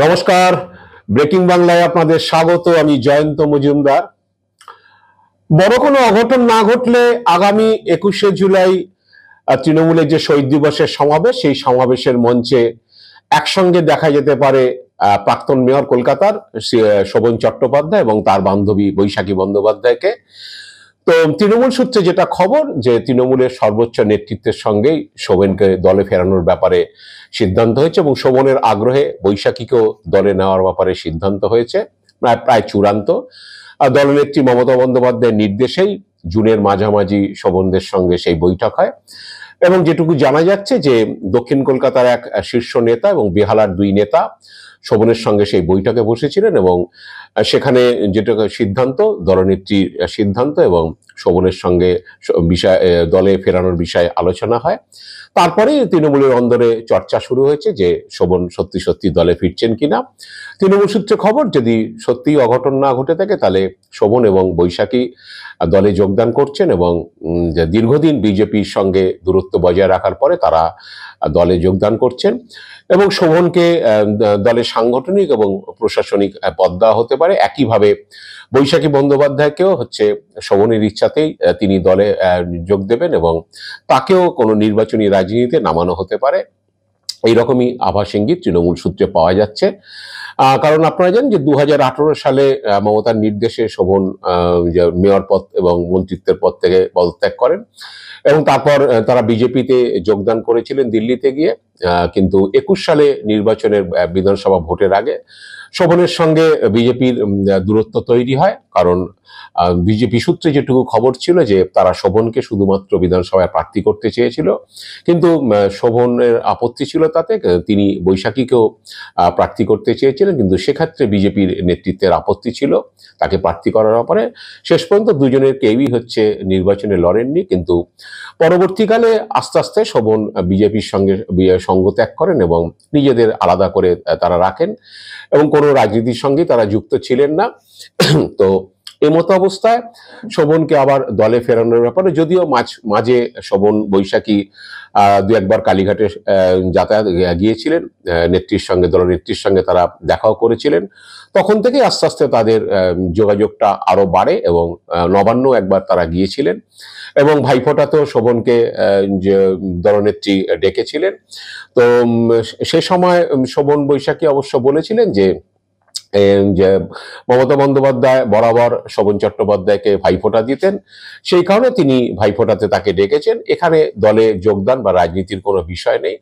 নমস্কার, ব্রেকিং বাংলায় আপনাদের স্বাগত। আমি জয়ন্ত মজুমদার। বড় কোনো অঘটন না ঘটলে আগামী 21শে জুলাই তৃণমূলের যে শহীদ দিবসের সমাবেশ, সেই সমাবেশের মঞ্চে একসঙ্গে দেখা যেতে পারে প্রাক্তন মেয়র কলকাতার শোভন চট্টোপাধ্যায় এবং তার বান্ধবী বৈশাখী বন্দ্যোপাধ্যায়কে। তো তৃণমূল সূত্রে যেটা খবর, যে তৃণমূলের সর্বোচ্চ নেতৃত্বের সঙ্গেই শোভনকে দলে ফেরানোর ব্যাপারে সিদ্ধান্ত হয়েছে এবং শোভনের আগ্রহে বৈশাখীকেও দলে নেওয়ার ব্যাপারে সিদ্ধান্ত হয়েছে, প্রায় চূড়ান্ত। দলনেত্রী মমতা বন্দ্যোপাধ্যায়ের নির্দেশেই জুনের মাঝামাঝি শোভনদের সঙ্গে সেই বৈঠক হয় এবং যেটুকু জানা যাচ্ছে যে দক্ষিণ কলকাতার এক শীর্ষ নেতা এবং বেহালার দুই নেতা শোভনের সঙ্গে সেই বৈঠকে বসেছিলেন এবং সেখানে যেটা সিদ্ধান্ত, দলনেত্রীর সিদ্ধান্ত এবং শোভনের সঙ্গে দলে ফেরানোর বিষয়ে আলোচনা হয়। তারপরে তৃণমূলের অন্দরে চর্চা শুরু হয়েছে যে শোভন সত্যি সত্যি দলে ফিরছেন কিনা। তৃণমূল সূত্রে খবর, যদি সত্যি অঘটন না ঘটে থাকে তাহলে শোভন এবং বৈশাখী দলে যোগদান করছেন এবং দীর্ঘদিন বিজেপির সঙ্গে দূরত্ব বজায় রাখার পরে তারা দলে যোগদান করছেন এবং শোভনকে দলের সাংগঠনিক এবং প্রশাসনিক পদ দেওয়া হতে পারে। একইভাবে বৈশাখী বন্দ্যোপাধ্যায়কেও শোভনের ইচ্ছাতেই তিনি দলে যোগ দেবেন এবং তাকেও কোনো নির্বাচনী রাজনীতিতে নামানো হতে পারে, এইরকমই আভাস ইঙ্গিত তৃণমূল সূত্রে পাওয়া যাচ্ছে। কারণ আপনারা জানেন যে 2018 সালে মমতার নির্দেশে শোভন মেয়র পদ এবং মন্ত্রিত্বের পদ থেকে পদত্যাগ করেন এবং তারপর তারা বিজেপিতে যোগদান করেছিলেন দিল্লিতে গিয়ে। কিন্তু 21 সালে নির্বাচনের বিধানসভা ভোটের আগে শোভনের সঙ্গে বিজেপির দূরত্ব তৈরি হয়, কারণ বিজেপি সূত্রে যেটুকু খবর ছিল যে তারা শোভনকে শুধুমাত্র বিধানসভায় প্রার্থী করতে চেয়েছিল, কিন্তু শোভনের আপত্তি ছিল তাতে। তিনি বৈশাখীকেও প্রার্থী করতে চেয়েছিলেন, কিন্তু সেক্ষেত্রে বিজেপির নেতৃত্বের আপত্তি ছিল তাকে প্রার্থী করার ব্যাপারে। শেষ পর্যন্ত দুজনের কেউই নির্বাচনে লড়েননি, কিন্তু পরবর্তীকালে আস্তে আস্তে শোভন বিজেপির সঙ্গে সঙ্গ ত্যাগ করেন এবং নিজেদের আলাদা করে তারা রাখেন এবং কোনো রাজনীতির সঙ্গে তারা যুক্ত ছিলেন না। তো এমতো অবস্থায় শোভনকে আবার দলে ফেরানোর ব্যাপারে, যদিও মাঝে শোভন বৈশাখী দু একবার কালীঘাটে যাতায়াত গিয়েছিলেন নেত্রীর সঙ্গে, দলনেত্রীর সঙ্গে তারা দেখাও করেছিলেন, তখন থেকে আস্তে আস্তে তাদের যোগাযোগটা আরো বাড়ে এবং নবান্ন একবার তারা গিয়েছিলেন এবং ভাইফোঁটাতেও শোভনকে দলনেত্রী ডেকেছিলেন। তো সে সময় শোভন বৈশাখী অবশ্য বলেছিলেন যে মমতা বন্দ্যোপাধ্যায় বরাবর শোভন চট্টোপাধ্যায়কে ভাইফোঁটা দিতেন, সেই কারণে তিনি ভাইফোঁটাতে তাকে ডেকেছেন। এখানে দলে যোগদান বা রাজনীতির কোনো বিষয় নেই,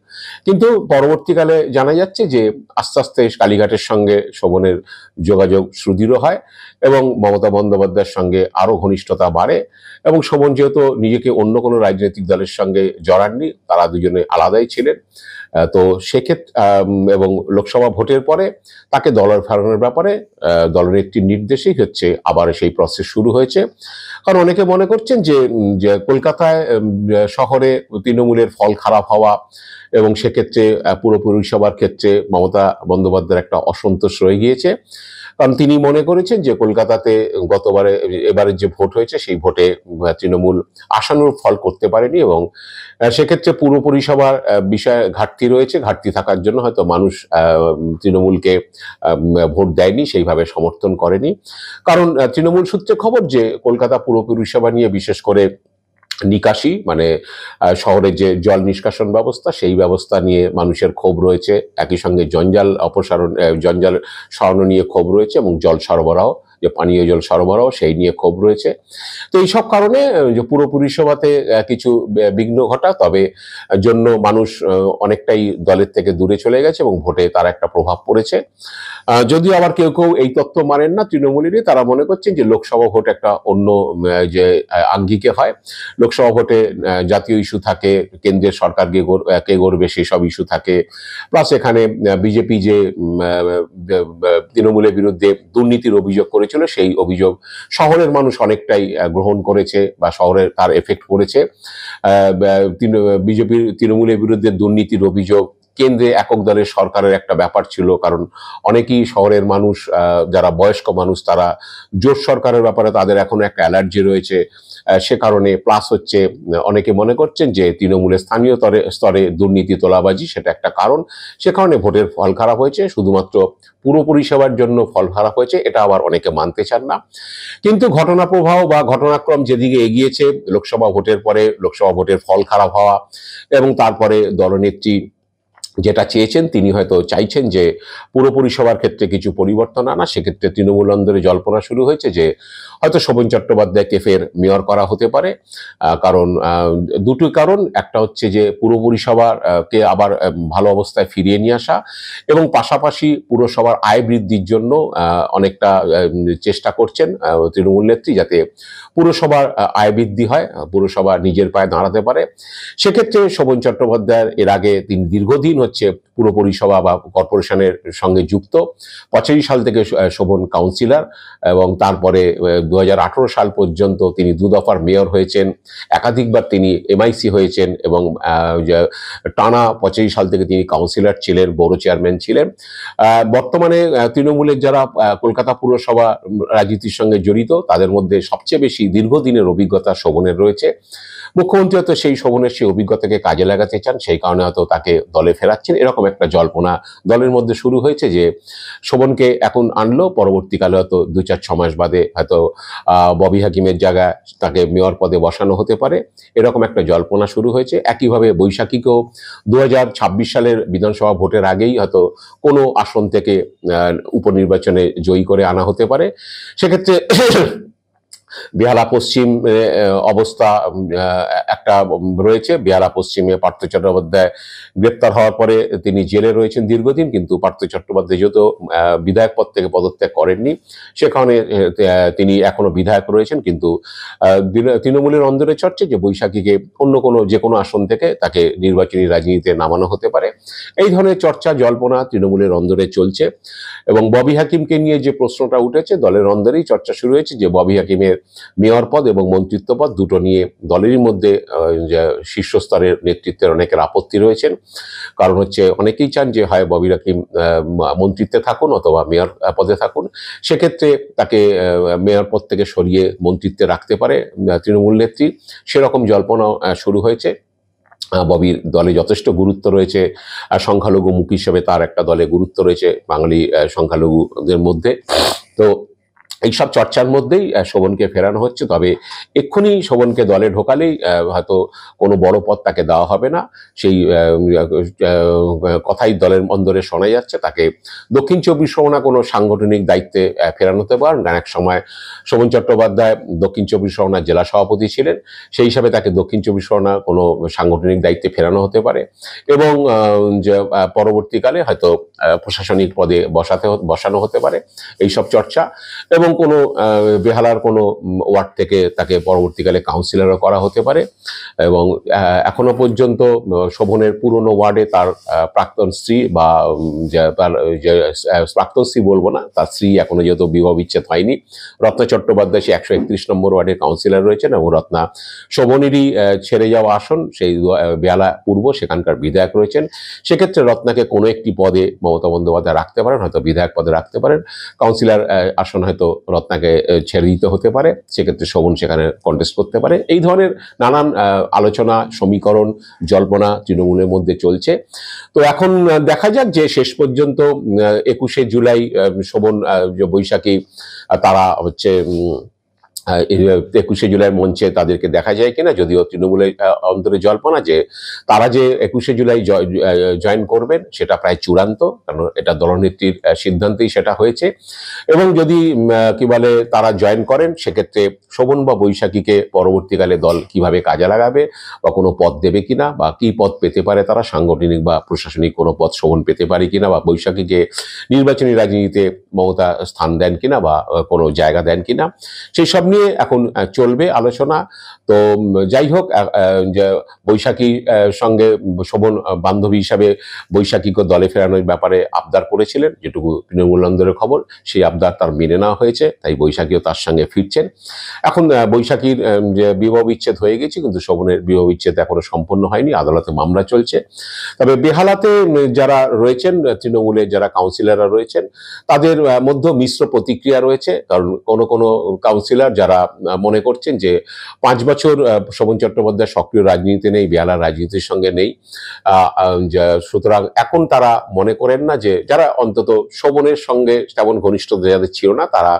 কিন্তু পরবর্তীকালে জানা যাচ্ছে যে আস্তে আস্তে কালীঘাটের সঙ্গে শোভনের যোগাযোগ সুদৃঢ় হয় এবং মমতা বন্দ্যোপাধ্যায়ের সঙ্গে আরো ঘনিষ্ঠতা বাড়ে এবং শোভন যেহেতু নিজেকে অন্য কোনো রাজনৈতিক দলের সঙ্গে জড়াননি, তারা দুজনে আলাদাই ছিলেন। তো সেক্ষেত্রে এবং লোকসভা ভোটের পরে তাকে দলের ফেরানোর ব্যাপারে দলনেত্রীর নির্দেশেই আবার সেই প্রসেস শুরু হয়েছে। কারণ অনেকে মনে করছেন যে কলকাতায় শহরে তৃণমূলের ফল খারাপ হওয়া এবং সেক্ষেত্রে পুরো পরিষেবার ক্ষেত্রে মমতা বন্দ্যোপাধ্যায়ের একটা অসন্তোষ রয়ে গিয়েছে। কারণ তিনি মনে করেছেন যে কলকাতাতে এবারের যে ভোট হয়েছে সেই ভোটে তৃণমূল আশানুরূপ ফল করতে পারেনি এবং সেক্ষেত্রে পুরো পরিষেবার বিষয়ে ঘাটতি রয়েছে। ঘাটতি থাকার জন্য হয়তো মানুষ তৃণমূলকে ভোট দেয়নি, সেইভাবে সমর্থন করেনি। কারণ তৃণমূল সূত্রে খবর যে কলকাতা পুরো পরিষেবা নিয়ে, বিশেষ করে নিকাশি মানে শহরের যে জল নিষ্কাশন ব্যবস্থা, সেই ব্যবস্থা নিয়ে মানুষের ক্ষোভ রয়েছে। একই সঙ্গে জঞ্জাল সরানো নিয়ে ক্ষোভ রয়েছে এবং জল সরবরাহ, যে পানীয় জল সরবরাহ, সেই নিয়ে ক্ষোভ রয়েছে। তো এইসব কারণে যে পুরো পরিষেবাতে কিছু বিঘ্ন ঘটা, তবে জন্য মানুষ অনেকটাই দলের থেকে দূরে চলে গেছে এবং ভোটে তার একটা প্রভাব পড়েছে। যদিও আবার কেউ কেউ এই তত্ত্ব মানেন না তৃণমূলেরই, তারা মনে করছেন যে লোকসভা ভোট একটা অন্য যে আঙ্গিকে হয়। লোকসভা ভোটে জাতীয় ইস্যু থাকে, কেন্দ্রের সরকার কে গড়বে সেসব ইস্যু থাকে, প্লাস এখানে বিজেপি যে তৃণমূলের বিরুদ্ধে দুর্নীতির অভিযোগ করেছিল, সেই অভিযোগ শহরের মানুষ অনেকটাই গ্রহণ করেছে বা শহরের তার এফেক্ট পড়েছে। তৃণমূলের বিরুদ্ধে দুর্নীতির অভিযোগ কেন্দ্রে একক দলের সরকারের একটা ব্যাপার ছিল, কারণ অনেকেই শহরের মানুষ, যারা বয়স্ক মানুষ, তারা জোট সরকারের ব্যাপারে তাদের এখনো একটা অ্যালার্জি রয়েছে। সে কারণে প্লাস হচ্ছে অনেকে মনে করছেন যে তৃণমূলের স্থানীয় স্তরে দুর্নীতি তোলাবাজি সেটা একটা কারণ, সে কারণে ভোটের ফল খারাপ হয়েছে। শুধুমাত্র পুরো পরিষেবার জন্য ফল খারাপ হয়েছে এটা আবার অনেকে মানতে চান না। কিন্তু ঘটনা প্রবাহ বা ঘটনাক্রম যেদিকে এগিয়েছে, লোকসভা ভোটের পরে লোকসভা ভোটের ফল খারাপ হওয়া এবং তারপরে দলনেত্রী যেটা চেয়েছেন, তিনি হয়তো চাইছেন যে পুরো পরিষেবার ক্ষেত্রে কিছু পরিবর্তন আনা। সেক্ষেত্রে তৃণমূল অন্দরে জল্পনা শুরু হয়েছে যে হয়তো শোভন চট্টোপাধ্যায়কে ফের মেয়র করা হতে পারে। কারণ দুটি কারণ, একটা হচ্ছে যে পুরো পরিষেবাকে আবার ভালো অবস্থায় ফিরিয়ে নিয়ে আসা, এবং পাশাপাশি পুরসভার আয় বৃদ্ধির জন্য অনেকটা চেষ্টা করছেন তৃণমূল নেত্রী, যাতে পুরসভার আয় বৃদ্ধি হয়, পুরসভা নিজের পায়ে দাঁড়াতে পারে। সেক্ষেত্রে শোভন চট্টোপাধ্যায়ের এর আগে তিনি দীর্ঘদিন হচ্ছে পুর পরিষেবা বা কর্পোরেশনের সঙ্গে যুক্ত। 85 সাল থেকে শোভন কাউন্সিলর, এবং তারপরে 2018 সাল পর্যন্ত তিনি 2 দফার মেয়র হয়েছেন, একাধিকবার তিনি এমআইসি হয়েছেন, এবং টানা 85 সাল থেকে তিনি কাউন্সিলর ছিলেন, বড় চেয়ারম্যান ছিলেন। বর্তমানে তৃণমূলের যারা কলকাতা পুরসভা রাজনীতির সঙ্গে জড়িত, তাদের মধ্যে সবচেয়ে বেশি দীর্ঘদিনের অভিজ্ঞতা শোভনের রয়েছে। মুখ্যমন্ত্রী হয়তো সেই শোভনের সেই অভিজ্ঞতাকে কাজে লাগাতে চান, সেই কারণে হয়তো তাকে দলে ফেরাচ্ছেন, এরকম একটা জল্পনা দলের মধ্যে শুরু হয়েছে যে শোভনকে এখন আনলো, পরবর্তীকালে হয়তো 2-4-6 মাস বাদে হয়তো ববি হাকিমের জায়গায় তাকে মেয়র পদে বসানো হতে পারে, এরকম একটা জল্পনা শুরু হয়েছে। একইভাবে বৈশাখীকেও 2026 সালের বিধানসভা ভোটের আগেই হয়তো কোনো আসন থেকে উপনির্বাচনে জয়ী করে আনা হতে পারে। সেক্ষেত্রে বেহালা পশ্চিম অবস্থা একটা রয়েছে। বেহালা পশ্চিমে পার্থ চট্টোপাধ্যায় গ্রেপ্তার হওয়ার পরে তিনি জেলে রয়েছেন দীর্ঘদিন, কিন্তু পার্থ চট্টোপাধ্যায় যেহেতু বিধায়ক পদ থেকে পদত্যাগ করেননি, সে কারণে তিনি এখনো বিধায়ক রয়েছেন। কিন্তু তৃণমূলের অন্দরে চর্চে যে বৈশাখীকে অন্য কোনো যে কোনো আসন থেকে তাকে নির্বাচনী রাজনীতিতে নামানো হতে পারে, এই ধরনের চর্চা জল্পনা তৃণমূলের অন্দরে চলছে। এবং ববি হাকিমকে নিয়ে যে প্রশ্নটা উঠেছে, দলের অন্দরেই চর্চা শুরু হয়েছে যে ববি হাকিমের মেয়র পদ এবং মন্ত্রিত্ব পদ দুটো নিয়ে দলেরই মধ্যে শীর্ষস্তরের নেতৃত্বের অনেকের আপত্তি রয়েছেন। কারণ হচ্ছে অনেকেই চান যে হয় ববি হাকিম মন্ত্রিত্বে থাকুন অথবা মেয়র পদে থাকুন, সেক্ষেত্রে তাকে মেয়র পদ থেকে সরিয়ে মন্ত্রিত্বে রাখতে পারে তৃণমূল নেত্রী, সেরকম জল্পনা শুরু হয়েছে। ববির দলে যথেষ্ট গুরুত্ব রয়েছে, সংখ্যালঘু মুখ হিসেবে তার একটা দলে গুরুত্ব রয়েছে বাঙালি সংখ্যালঘুদের মধ্যে। তো এইসব চর্চার মধ্যেই শোভনকে ফেরানো হচ্ছে। তবে এক্ষুনি শোভনকে দলে ঢোকালেই হয়তো কোনো বড় পদ তাকে দেওয়া হবে না, সেই কথাই দলের অন্দরে শোনা যাচ্ছে। তাকে দক্ষিণ 24 পরগনা কোনো সাংগঠনিক দায়িত্বে ফেরানো হতে পারেন। এক সময় শোভন চট্টোপাধ্যায় দক্ষিণ 24 পরগনার জেলা সভাপতি ছিলেন, সেই হিসাবে তাকে দক্ষিণ 24 পরগনা কোনো সাংগঠনিক দায়িত্বে ফেরানো হতে পারে, এবং পরবর্তীকালে হয়তো প্রশাসনিক পদে বসানো হতে পারে, এইসব চর্চা। এবং কোনো বেহালার কোনো ওয়ার্ড থেকে তাকে পরবর্তীকালে কাউন্সিলরও করা হতে পারে। এবং এখনো পর্যন্ত শোভনের পুরনো ওয়ার্ডে তার প্রাক্তন স্ত্রী বা তার প্রাক্তন স্ত্রী বলবো না, তার স্ত্রী এখনো যেহেতু বিবাহ বিচ্ছেদ হয়নি, রত্না চট্টোপাধ্যায় সে 131 নম্বর ওয়ার্ডের কাউন্সিলর রয়েছেন, এবং রত্না শোভনেরই ছেড়ে যাওয়া আসন সেই বেহালা পূর্ব, সেখানকার বিধায়ক রয়েছেন। সেক্ষেত্রে রত্নাকে কোনো একটি পদে মমতা বন্দ্যোপাধ্যায় রাখতে পারেন, হয়তো বিধায়ক পদে রাখতে পারেন, কাউন্সিলর আসন হয়তো রত্নাকে ছেড়ে দিতে হতে পারে, সেক্ষেত্রে শোভন সেখানে কন্টেস্ট করতে পারে। এই ধরনের নানান আলোচনা, সমীকরণ, জল্পনা তৃণমূলের মধ্যে চলছে। তো এখন দেখা যাক যে শেষ পর্যন্ত 21শে জুলাই শোভন বৈশাখী তারা হচ্ছে 21শে জুলাই মঞ্চে তাদেরকে দেখা যায় কিনা। যদিও তৃণমূলের অন্তরে জল্পনা যে তারা যে 21শে জুলাই জয়েন করবেন সেটা প্রায় চূড়ান্ত, কারণ এটা দলনেত্রীর সিদ্ধান্তেই সেটা হয়েছে। এবং যদি কি বলে তারা জয়েন করেন, সেক্ষেত্রে শোভন বা বৈশাখীকে পরবর্তীকালে দল কিভাবে কাজে লাগাবে, বা কোনো পদ দেবে কিনা, বা কি পদ পেতে পারে তারা, সাংগঠনিক বা প্রশাসনিক কোনো পদ শোভন পেতে পারে কিনা, বা বৈশাখীকে নির্বাচনী রাজনীতিতে মমতা স্থান দেন কিনা বা কোনো জায়গা দেন কিনা, সেই সব নিয়ে নিয়ে এখন চলবে আলোচনা। তো যাই হোক, যে বৈশাখী সঙ্গে শোভন বান্ধবী হিসাবে বৈশাখীকে দলে ফেরানোর ব্যাপারে আবদার করেছিলেন, যেটুকু তৃণমূল আন্দোলনের খবর, সেই আবদার তার মেনে নেওয়া হয়েছে, তাই বৈশাখীও তার সঙ্গে ফিরছেন। এখন বৈশাখীর যে বিবাহ বিচ্ছেদ হয়ে গেছে, কিন্তু শোভনের বিবাহ বিচ্ছেদ এখনো সম্পন্ন হয়নি, আদালতে মামলা চলছে। তবে বেহালাতে যারা রয়েছেন, তৃণমূলে যারা কাউন্সিলররা রয়েছেন, তাদের মধ্যে মিশ্র প্রতিক্রিয়া রয়েছে। কারণ কোনো কাউন্সিলর যারা মনে করছেন যে 5 বছর শোভন চট্টোপাধ্যায় সক্রিয় রাজনীতিতে নেই, বেহালার রাজনীতির সঙ্গে নেই, সুতরাং এখন তারা মনে করেন না যে, যারা অন্তত শোভনের সঙ্গে তেমন ঘনিষ্ঠতা যাদের ছিল না, তারা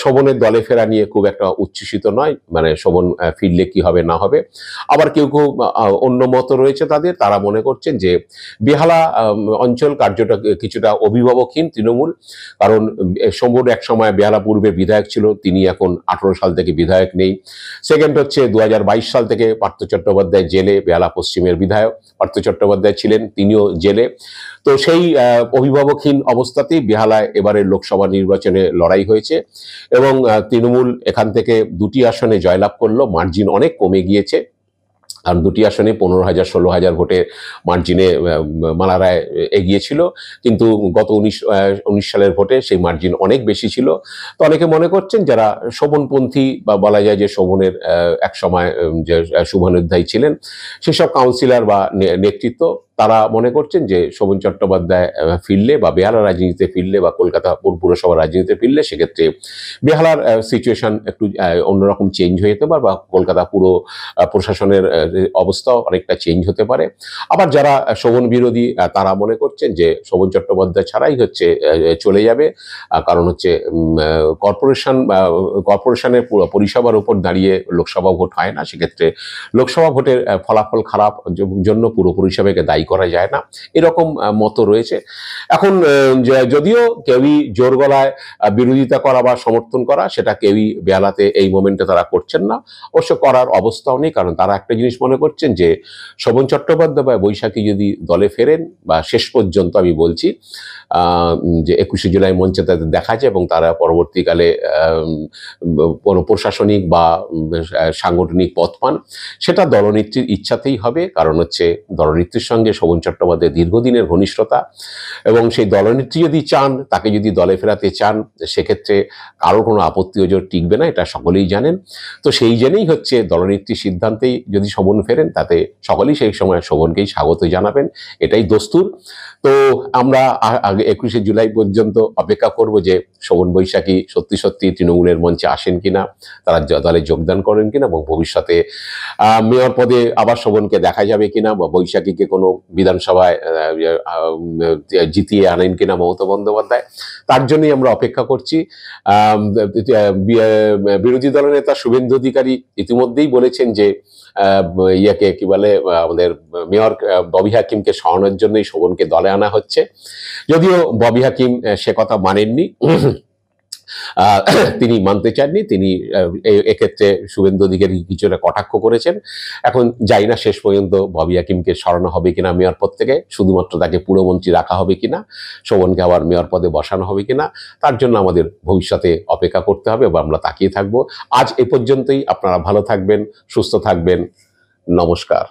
শোভনের দলে ফেরা নিয়ে খুব একটা উচ্ছ্বসিত নয়, মানে শোভন ফিরলে কি হবে না হবে। আবার কেউ অন্য মত রয়েছে তাদের, তারা মনে করছেন যে বেহালা অঞ্চল কার্যটা কিছুটা অভিভাবকহীন তৃণমূল। কারণ শোভন এক সময় বেহালা পূর্বের বিধায়ক ছিল, তিনি এখন 18 সাল থেকে বিধায়ক নেই। সেকেন্ড হচ্ছে 2022 সাল থেকে পার্থ চট্টোপাধ্যায় জেলে, বেহালা পশ্চিমের বিধায়ক পার্থ চট্টোপাধ্যায় ছিলেন, তিনিও জেলে। তো সেই অভিভাবকহীন অবস্থাতেই বেহালায় এবারে লোকসভা নির্বাচনে লড়াই হয়েছে এবং তৃণমূল এখান থেকে 2টি আসনে জয়লাভ করলো, মার্জিন অনেক কমে গিয়েছে। আর 2টি আসনে 15,000 16,000 ভোটের মার্জিনে মালা রায় এগিয়েছিল, কিন্তু গত 19 সালের ভোটে সেই মার্জিন অনেক বেশি ছিল। তো অনেকে মনে করছেন যারা শোভনপন্থী, বা বলা যায় যে শোভনের এক সময় যে শুভানুধ্যায়ী ছিলেন, সেসব কাউন্সিলর বা নেতৃত্ব, তারা মনে করছেন যে শোভন চট্টোপাধ্যায় ফিরলে, বা বেহালা রাজনীতিতে ফিরলে, বা কলকাতা পুরসভা রাজনীতিতে ফিরলে, সেক্ষেত্রে বেহালার সিচুয়েশন একটু অন্যরকম চেঞ্জ হয়ে যেতে পারে, বা কলকাতা পুরো প্রশাসনের অবস্থাও অনেকটা চেঞ্জ হতে পারে। আবার যারা শোভন বিরোধী, তারা মনে করছেন যে শোভন চট্টোপাধ্যায় ছাড়াই হচ্ছে চলে যাবে, কারণ হচ্ছে কর্পোরেশনের পরিষেবার উপর দাঁড়িয়ে লোকসভা ভোট হয় না, সেক্ষেত্রে লোকসভা ভোটের ফলাফল খারাপ জন্য পুরো পরিষেবাকে দায়ী করা যায় না, এরকম মত রয়েছে। এখন যদিও কেউই জোর গলায় বিরোধিতা করা বা সমর্থন করা, সেটা কেউই বেহালাতে এই মোমেন্টে তারা করছেন না, অবশ্য করার অবস্থাও নেই। কারণ তারা একটা জিনিস মনে করছেন যে শোভন চট্টোপাধ্যায় বা বৈশাখী যদি দলে ফেরেন, বা শেষ পর্যন্ত আমি বলছি যে 21শে জুলাই মঞ্চে তাদের দেখা যায়, এবং তারা পরবর্তীকালে কোনো প্রশাসনিক বা সাংগঠনিক পদ পান, সেটা দলনেত্রীর ইচ্ছাতেই হবে। কারণ হচ্ছে দলনেত্রীর সঙ্গে শোভন চট্টোপাধ্যায়ের দীর্ঘদিনের ঘনিষ্ঠতা, এবং সেই দলনেত্রী যদি চান, তাকে যদি দলে ফেরাতে চান, সেক্ষেত্রে কারো কোনো আপত্তি ওজোর টিকবে না, এটা সকলেই জানেন। তো সেই জন্যই হচ্ছে দলনেত্রীর সিদ্ধান্তেই যদি শোভন ফেরেন, তাতে সকলেই সেই সময় শোভনকেই স্বাগত জানাবেন, এটাই দস্তুর। তো আমরা আগে 21শে জুলাই পর্যন্ত অপেক্ষা করব যে শোভন বৈশাখী সত্যি সত্যি তৃণমূলের মঞ্চে আসেন কিনা, তারা দলে যোগদান করেন কিনা, এবং ভবিষ্যতে মেয়র পদে আবার শোভনকে দেখা যাবে কিনা, বা বৈশাখীকে কোনো বিধানসভায় জিতিয়ে আনেন কিনা মমতা বন্দ্যোপাধ্যায়, তার জন্যই আমরা অপেক্ষা করছি। বিরোধী দলের নেতা শুভেন্দু অধিকারী ইতিমধ্যেই বলেছেন যে ইয়াকে কি বলে, আমাদের মেয়র ববি হাকিমকে সরানোর জন্যই শোভনকে দলে আনা হচ্ছে, যদিও ববি হাকিম সে কথা মানেননি, তিনি মানতে চাননি, তিনি এক্ষেত্রে শুভেন্দু অধিকারী কিছুটা কটাক্ষ করেছেন। এখন যাই না শেষ পর্যন্ত ববি হাকিমকে সরানো হবে কিনা মেয়র পদ থেকে, শুধুমাত্র তাকে পুরমন্ত্রী রাখা হবে কিনা, শোভনকে আবার মেয়র পদে বসানো হবে কিনা, তার জন্য আমাদের ভবিষ্যতে অপেক্ষা করতে হবে, বা আমরা তাকিয়ে থাকবো। আজ এ পর্যন্তই। আপনারা ভালো থাকবেন, সুস্থ থাকবেন, নমস্কার।